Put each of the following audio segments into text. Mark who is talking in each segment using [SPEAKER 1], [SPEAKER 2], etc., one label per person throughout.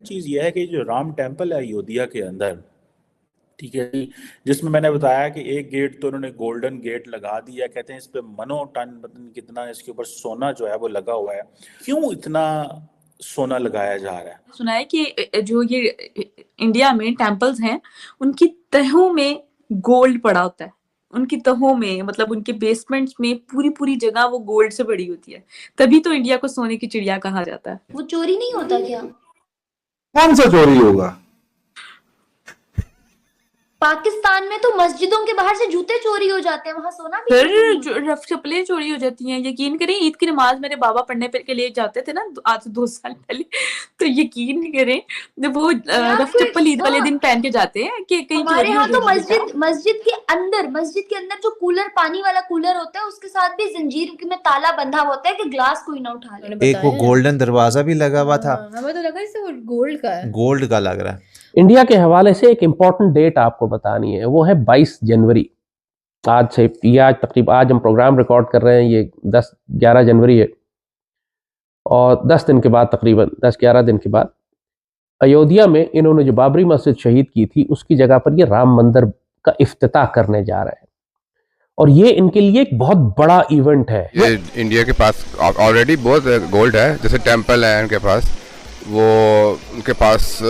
[SPEAKER 1] चीज यह है कि जो राम टेम्पल है अयोध्या के अंदर, ठीक है जी, जिसमें मैंने बताया कि एक गेट तो उन्होंने गोल्डन गेट लगा दिया, कहते हैं इस पे मनो टन पता नहीं कितना इसके ऊपर सोना जो है वो लगा हुआ है। क्यों इतना सोना लगाया जा रहा है?
[SPEAKER 2] सुना है कि जो ये इंडिया में टेम्पल्स हैं, उनकी तहों में गोल्ड पड़ा होता है। उनकी तहों में मतलब उनके बेसमेंट्स में पूरी-पूरी जगह वो गोल्ड से भरी होती है। तभी तो इंडिया को सोने की चिड़िया कहा जाता है।
[SPEAKER 3] वो चोरी नहीं होता क्या?
[SPEAKER 4] कौन सा चोरी होगा?
[SPEAKER 3] पाकिस्तान में तो मस्जिदों के बाहर से जूते चोरी हो जाते हैं, वहां सोना भी
[SPEAKER 2] फिर
[SPEAKER 3] चोरी नहीं होता।
[SPEAKER 2] चप्पलें चोरी हो जाती हैं। यकीन करें ईद की नमाज मेरे बाबा पढ़ने के लिए जाते थे ना आज से 2 साल पहले, तो यकीन नहीं करें जब वो
[SPEAKER 3] या
[SPEAKER 2] रफ
[SPEAKER 3] फिर
[SPEAKER 2] चप्पल ईद वाले दिन पहन के जाते हैं कि कहीं
[SPEAKER 3] हमारे
[SPEAKER 2] चोरी हो
[SPEAKER 3] यहाँ तो
[SPEAKER 2] जाएगी बेटा।
[SPEAKER 3] मस्जिद के अंदर जो कूलर, पानी वाला कूलर होता है, उसके साथ भी जंजीर में ताला बंधा होता है कि ग्लास कोई ना उठा ले।
[SPEAKER 5] एक वो गोल्डन दरवाजा भी लगा हुआ था,
[SPEAKER 6] हमें तो लगा जैसे वो गोल्ड का है।
[SPEAKER 5] गोल्ड का लग रहा है।
[SPEAKER 7] इंडिया के हवाले से एक इम्पॉर्टेंट डेट आपको बतानी है, वो है 22 जनवरी। आज से ये आज हम प्रोग्राम रिकॉर्ड कर रहे हैं, ये 10-11 जनवरी है, और 10 दिन के बाद, तकरीबन 10-11 दिन के बाद, अयोध्या में इन्होंने जो बाबरी मस्जिद शहीद की थी उसकी जगह पर ये राम मंदिर का इफ्तिताह करने जा रहे हैं, और ये इनके लिए एक बहुत बड़ा इवेंट है।
[SPEAKER 8] ये इंडिया के पास ऑलरेडी बहुत गोल्ड है, जैसे टेम्पल है उनके पास, वो उनके पास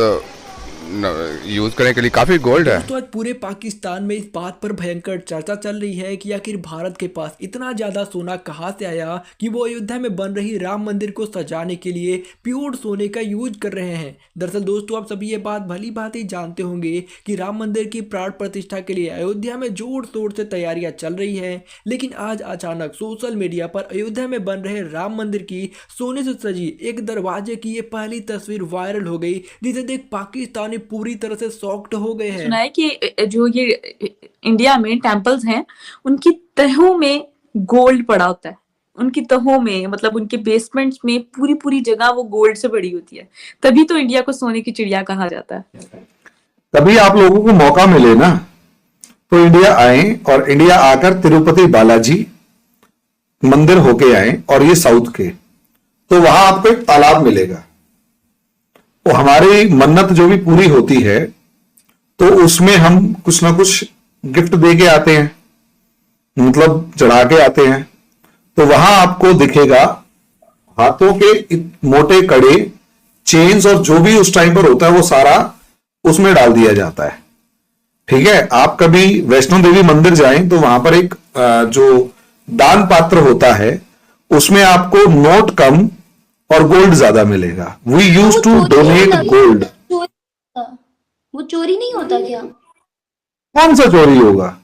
[SPEAKER 8] यूज करने के लिए काफी गोल्ड है।
[SPEAKER 9] तो आज पूरे पाकिस्तान में इस बात पर भयंकर चर्चा चल रही है कि आखिर भारत के पास इतना ज्यादा सोना कहां से आया कि वो अयोध्या में बन रही राम मंदिर को सजाने के लिए प्योर सोने का यूज कर रहे हैं। दरअसल दोस्तों, आप सभी ये बात भली भांति जानते होंगे कि राम मंदिर की प्राण प्रतिष्ठा के लिए अयोध्या में जोर शोर से तैयारियां चल रही है, लेकिन आज अचानक सोशल मीडिया पर अयोध्या में बन रहे राम मंदिर की सोने से सजी एक दरवाजे की ये पहली तस्वीर वायरल हो गई, जिसे देख पाकिस्तानी पूरी तरह से शॉक्ड हो गए हैं।
[SPEAKER 2] सुना है कि जो ये इंडिया में टेम्पल्स हैं, उनकी तहों में गोल्ड पड़ा होता है। उनकी तहों में मतलब उनके बेसमेंट्स में पूरी जगह वो गोल्ड से भरी होती है। तभी तो इंडिया को सोने की चिड़िया कहा जाता है।
[SPEAKER 4] कभी आप लोगों को मौका मिले ना, तो इंडिया आए और इंडिया आकर तिरुपति बालाजी मंदिर होके आए, और ये साउथ के, तो वहां आपको एक तालाब मिलेगा। वो हमारी मन्नत जो भी पूरी होती है तो उसमें हम कुछ ना कुछ गिफ्ट दे के आते हैं, मतलब चढ़ा के आते हैं। तो वहां आपको दिखेगा हाथों के मोटे कड़े, चेन्स, और जो भी उस टाइम पर होता है वो सारा उसमें डाल दिया जाता है। ठीक है, आप कभी वैष्णो देवी मंदिर जाएं तो वहां पर एक जो दान पात्र होता है उसमें आपको नोट कम और गोल्ड ज्यादा मिलेगा। We use to donate gold.
[SPEAKER 3] वो चोरी नहीं होता क्या?
[SPEAKER 4] कौन सा चोरी होगा?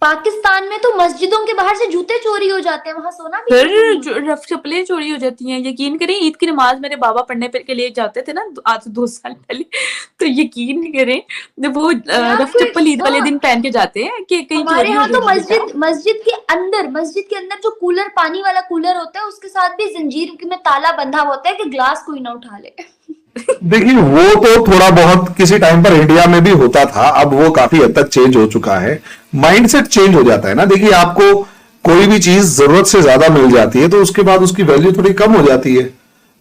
[SPEAKER 3] पाकिस्तान में तो मस्जिदों के बाहर से जूते चोरी हो जाते हैं, वहां सोना भी चोरी नहीं होता।
[SPEAKER 2] फिर रफ चप्पलें चोरी हो जाती हैं। यकीन करें ईद की नमाज मेरे बाबा पढ़ने के लिए जाते थे ना आज से 2 साल पहले, तो यकीन नहीं करें जब वो
[SPEAKER 3] या
[SPEAKER 2] रफ
[SPEAKER 3] फिर
[SPEAKER 2] चप्पल ईद वाले दिन पहन के जाते हैं कि कहीं
[SPEAKER 3] हमारे
[SPEAKER 2] चोरी हो
[SPEAKER 3] यहाँ तो
[SPEAKER 2] जाएगी बेटा।
[SPEAKER 3] मस्जिद के अंदर जो कूलर, पानी वाला कूलर होता है, उसके साथ भी जंजीर में ताला बंधा होता है कि ग्लास कोई ना उठा ले।
[SPEAKER 4] देखिए, वो तो थोड़ा बहुत किसी टाइम पर इंडिया में भी होता था, अब वो काफी हद तक चेंज हो चुका है। माइंडसेट चेंज हो जाता है ना। देखिए, आपको कोई भी चीज जरूरत से ज्यादा मिल जाती है तो उसके बाद उसकी वैल्यू थोड़ी कम हो जाती है।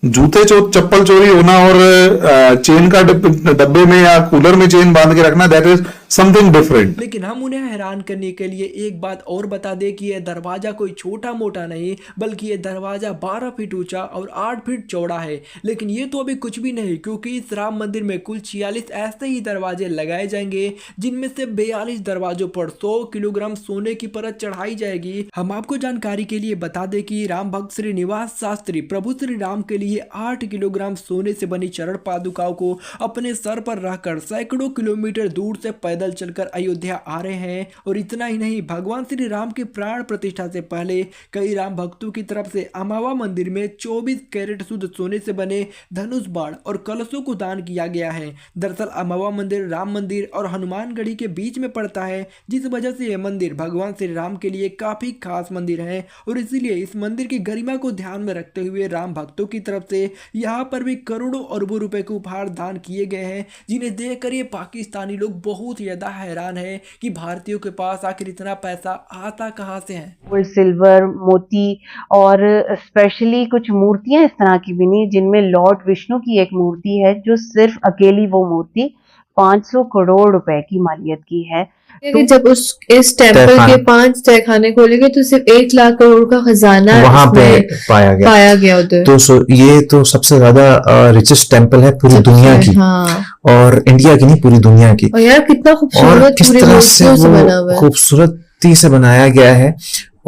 [SPEAKER 4] जूते चप्पल चोरी होना और चेन का डब्बे में या कूलर में चेन बांध के रखना, दैट इज समथिंग डिफरेंट।
[SPEAKER 9] लेकिन हम उन्हें हैरान करने के लिए एक बात और बता दें कि यह दरवाजा कोई छोटा मोटा नहीं, बल्कि यह दरवाजा 12 फीट ऊंचा और 8 फीट चौड़ा है। लेकिन ये तो अभी कुछ भी नहीं, क्योंकि इस राम मंदिर में कुल 46 ऐसे ही दरवाजे लगाए जाएंगे, जिनमें से 42 दरवाजों पर 100 किलोग्राम सोने की परत चढ़ाई जाएगी। हम आपको जानकारी के लिए बता दें कि राम भक्त श्रीनिवास शास्त्री प्रभु श्री राम के लिए 8 किलोग्राम सोने से बनी चरण पादुकाओं को अपने सर पर रखकर सैकड़ों किलोमीटर दूर से पैदल चलकर अयोध्या आ रहे हैं। और इतना ही नहीं, भगवान श्री राम की प्राण प्रतिष्ठा से पहले कई राम भक्तों की तरफ से अमावा मंदिर में 24 कैरेट शुद्ध सोने से बने धनुष बाण और कलशों को दान किया गया है। दरअसल अमावा मंदिर राम मंदिर और हनुमानगढ़ी के बीच में पड़ता है, जिस वजह से यह मंदिर भगवान श्री राम के लिए काफी खास मंदिर है, और इसीलिए इस मंदिर की गरिमा को ध्यान में रखते हुए राम भक्तों की तरफ से यहाँ पर भी करोड़ों अरबों रुपए के उपहार दान किए गए हैं, जिन्हें देखकर ये पाकिस्तानी लोग बहुत ही की अदा हैरान है कि भारतीयों के पास आखिर इतना पैसा आता कहाँ से है।
[SPEAKER 10] गोल्ड, सिल्वर, मोती और स्पेशली कुछ मूर्तियां इस तरह की बनी जिनमें लॉर्ड विष्णु की एक मूर्ति है जो सिर्फ अकेली वो मूर्ति 500 करोड़ रुपए की मालियत की है।
[SPEAKER 6] कि जब इस टेम्पल के 5 तहखाने खोले गए तो सिर्फ 1 लाख करोड़ का खजाना
[SPEAKER 5] वहां पे
[SPEAKER 6] इसमें
[SPEAKER 5] पाया गया
[SPEAKER 6] उधर।
[SPEAKER 5] तो ये तो सबसे ज्यादा रिचेस्ट टेम्पल है पूरी दुनिया की।
[SPEAKER 6] हाँ।
[SPEAKER 5] और इंडिया की नहीं, पूरी दुनिया की।
[SPEAKER 6] और यार कितना खूबसूरत,
[SPEAKER 5] किस तरह से वो खूबसूरती से बनाया गया है।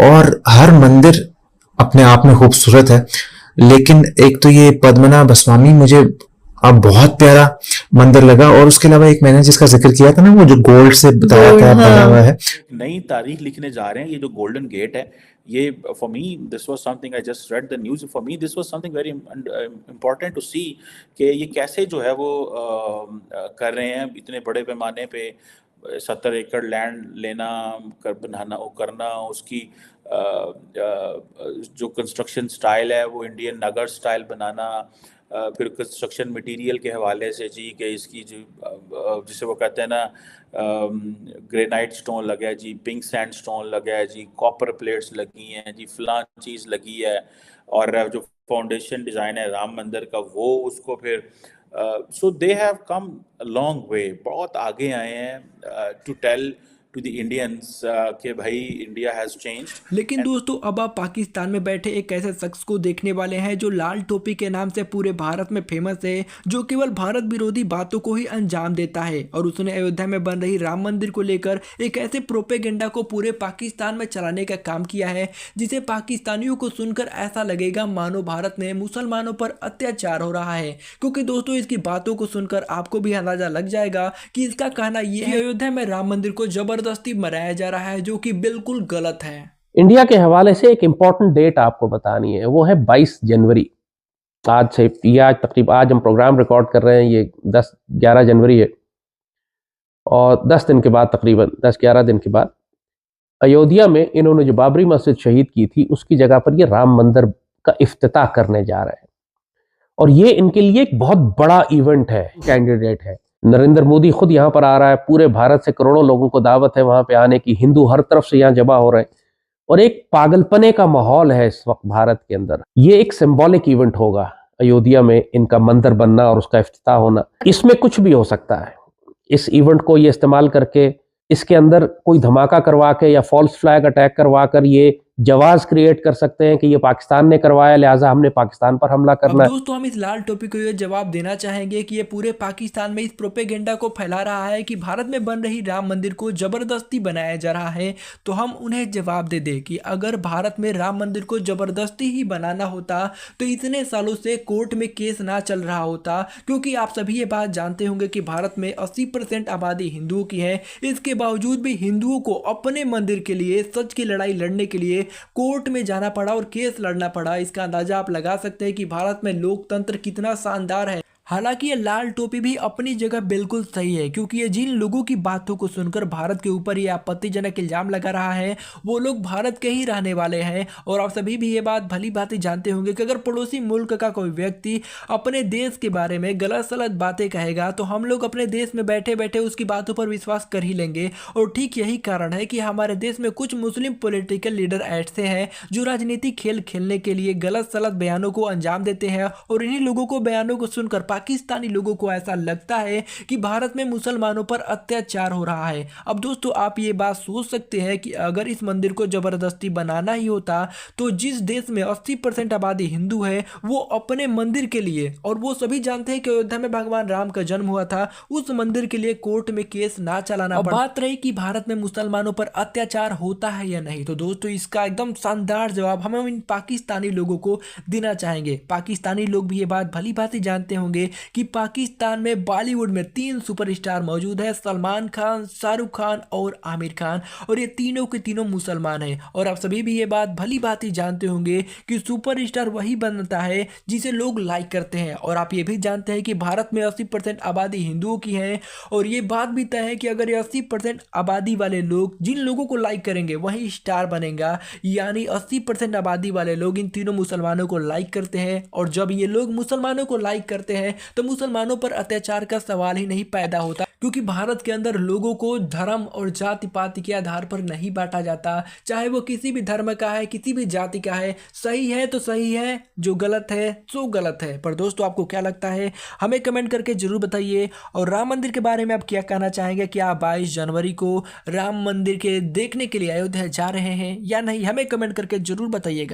[SPEAKER 5] और हर मंदिर अपने आप में खूबसूरत है, लेकिन एक तो ये पद्मनाभ स्वामी मुझे अब बहुत प्यारा मंदिर लगा। और उसके अलावा एक मैंने जिसका जिक्र किया था ना, वो जो गोल्ड से बताया था बना हुआ है।
[SPEAKER 1] नई तारीख लिखने जा रहे हैं। ये जो गोल्डन गेट है, ये for me this was something, I just read the news, for me this was something very important to see कि ये कैसे जो है वो कर रहे हैं इतने बड़े पैमाने पे। 70 एकड़ लैंड लेना, बनाना, वो करना, उसकी जो कंस्ट्रक्शन स्टाइल है वो इंडियन नगर स्टाइल बनाना, फिर कंस्ट्रक्शन मटेरियल के हवाले से जी कि इसकी जो जिसे वो कहते हैं ना ग्रेनाइट स्टोन लगा है जी, पिंक सैंड स्टोन लगा है जी, कॉपर प्लेट्स लगी हैं जी, फलां चीज़ लगी है। और जो फाउंडेशन डिज़ाइन है राम मंदिर का वो उसको फिर सो they have come a long way, बहुत आगे आए हैं to tell to the Indians कि भाई इंडिया हैज़ चेंज्ड।
[SPEAKER 9] लेकिन दोस्तों अब आप पाकिस्तान में बैठे एक ऐसे शख्स को देखने वाले हैं जो लाल टोपी के नाम से पूरे भारत में फेमस है, जो केवल भारत विरोधी बातों को ही अंजाम देता है। और उसने अयोध्या में बन रही राम मंदिर को लेकर एक ऐसे प्रोपेगेंडा को पूरे पाकिस्तान में चलाने का काम किया है जिसे पाकिस्तानियों को सुनकर ऐसा लगेगा मानो भारत में मुसलमानों पर अत्याचार हो रहा है। क्योंकि दोस्तों इसकी बातों को सुनकर आपको भी अंदाजा लग जाएगा कि इसका कहना यह है अयोध्या में राम मंदिर को जबरदस्ती मनाया जा रहा है, जो कि बिल्कुल गलत है।
[SPEAKER 7] इंडिया के हवाले से एक इम्पॉर्टेंट डेट आपको बतानी है, वो है 22 जनवरी। आज हम प्रोग्राम रिकॉर्ड कर रहे हैं, ये 10-11 जनवरी है। और 10 दिन के बाद, तकरीबन 10-11 दिन के बाद, अयोध्या में इन्होंने जो बाबरी मस्जिद शहीद की थी उसकी जगह पर ये राम मंदिर का इफ्तिताह करने जा रहे हैं। और ये इनके लिए एक बहुत बड़ा इवेंट है, कैंडिडेट है। नरेंद्र मोदी खुद यहाँ पर आ रहा है, पूरे भारत से करोड़ों लोगों को दावत है वहां पे आने की, हिंदू हर तरफ से यहाँ जमा हो रहे हैं। और एक पागलपने का माहौल है इस वक्त भारत के अंदर। ये एक सिंबॉलिक इवेंट होगा, अयोध्या में इनका मंदिर बनना और उसका इफ्तिताह होना। इसमें कुछ भी हो सकता है। इस इवेंट को ये इस्तेमाल करके, इसके अंदर कोई धमाका करवा के या फॉल्स फ्लैग अटैक करवा कर ये जवाज क्रिएट कर सकते हैं कि ये पाकिस्तान ने करवाया, लिहाजा हमने पाकिस्तान पर हमला करना है।
[SPEAKER 9] दोस्तों हम इस लाल टोपी को ये जवाब देना चाहेंगे कि ये पूरे पाकिस्तान में इस प्रोपेगेंडा को फैला रहा है कि भारत में बन रही राम मंदिर को जबरदस्ती बनाया जा रहा है। तो हम उन्हें जवाब दे दें कि अगर भारत में राम मंदिर को जबरदस्ती ही बनाना होता तो इतने सालों से कोर्ट में केस ना चल रहा होता। क्योंकि आप सभी ये बात जानते होंगे कि भारत में 80% आबादी हिंदुओं की है। इसके बावजूद भी हिंदुओं को अपने मंदिर के लिए, सच की लड़ाई लड़ने के लिए कोर्ट में जाना पड़ा और केस लड़ना पड़ा। इसका अंदाजा आप लगा सकते हैं कि भारत में लोकतंत्र कितना शानदार है। हालांकि ये लाल टोपी भी अपनी जगह बिल्कुल सही है, क्योंकि ये जिन लोगों की बातों को सुनकर भारत के ऊपर ये आपत्तिजनक इल्जाम लगा रहा है वो लोग भारत के ही रहने वाले हैं। और आप सभी भी ये बात भली भांति जानते होंगे कि अगर पड़ोसी मुल्क का कोई व्यक्ति अपने देश के बारे में गलत सलत बातें कहेगा तो हम लोग अपने देश में बैठे बैठे उसकी बातों पर विश्वास कर ही लेंगे। और ठीक यही कारण है कि हमारे देश में कुछ मुस्लिम पॉलिटिकल लीडर ऐसे हैं जो राजनीतिक खेल खेलने के लिए गलत सलत बयानों को अंजाम देते हैं। और इन्हीं लोगों को बयानों को सुनकर पाकिस्तानी लोगों को ऐसा लगता है कि भारत में मुसलमानों पर अत्याचार हो रहा है। अब दोस्तों आप ये बात सोच सकते हैं कि अगर इस मंदिर को जबरदस्ती बनाना ही होता तो जिस देश में 80% आबादी हिंदू है वो अपने मंदिर के लिए, और वो सभी जानते हैं कि अयोध्या में भगवान राम का जन्म हुआ था, उस मंदिर के लिए कोर्ट में केस ना चलाना पड़ा। बात रही कि भारत में मुसलमानों पर अत्याचार होता है या नहीं, तो दोस्तों इसका एकदम शानदार जवाब हम इन पाकिस्तानी लोगों को देना चाहेंगे। पाकिस्तानी लोग भी ये बात भली भांति जानते होंगे कि पाकिस्तान में बॉलीवुड में 3 सुपरस्टार मौजूद है, सलमान खान, शाहरुख खान और आमिर खान। और ये तीनों के तीनों मुसलमान हैं। और आप सभी भी ये बात भली भांति जानते होंगे कि सुपरस्टार वही बनता है जिसे लोग लाइक करते हैं। और आप ये भी जानते हैं कि भारत में 80% आबादी हिंदुओं की है। और ये बात भी तय है कि अगर ये 80% आबादी वाले लोग जिन लोगों को लाइक करेंगे वही स्टार बनेगा। यानी 80% आबादी वाले लोग इन तीनों मुसलमानों को लाइक करते हैं। और जब ये लोग मुसलमानों को लाइक करते हैं तो मुसलमानों पर अत्याचार का सवाल ही नहीं पैदा होता, क्योंकि भारत के अंदर लोगों को धर्म और जाति पाति के आधार पर नहीं बांटा जाता। चाहे वो किसी भी धर्म का है, किसी भी जाति का है, सही है तो सही है, जो गलत है सो गलत है। पर दोस्तों आपको क्या लगता है हमें कमेंट करके जरूर बताइए। और राम मंदिर के बारे में आप क्या कहना चाहेंगे, क्या आप 22 जनवरी को राम मंदिर के देखने के लिए अयोध्या जा रहे हैं या नहीं, हमें कमेंट करके जरूर बताइएगा।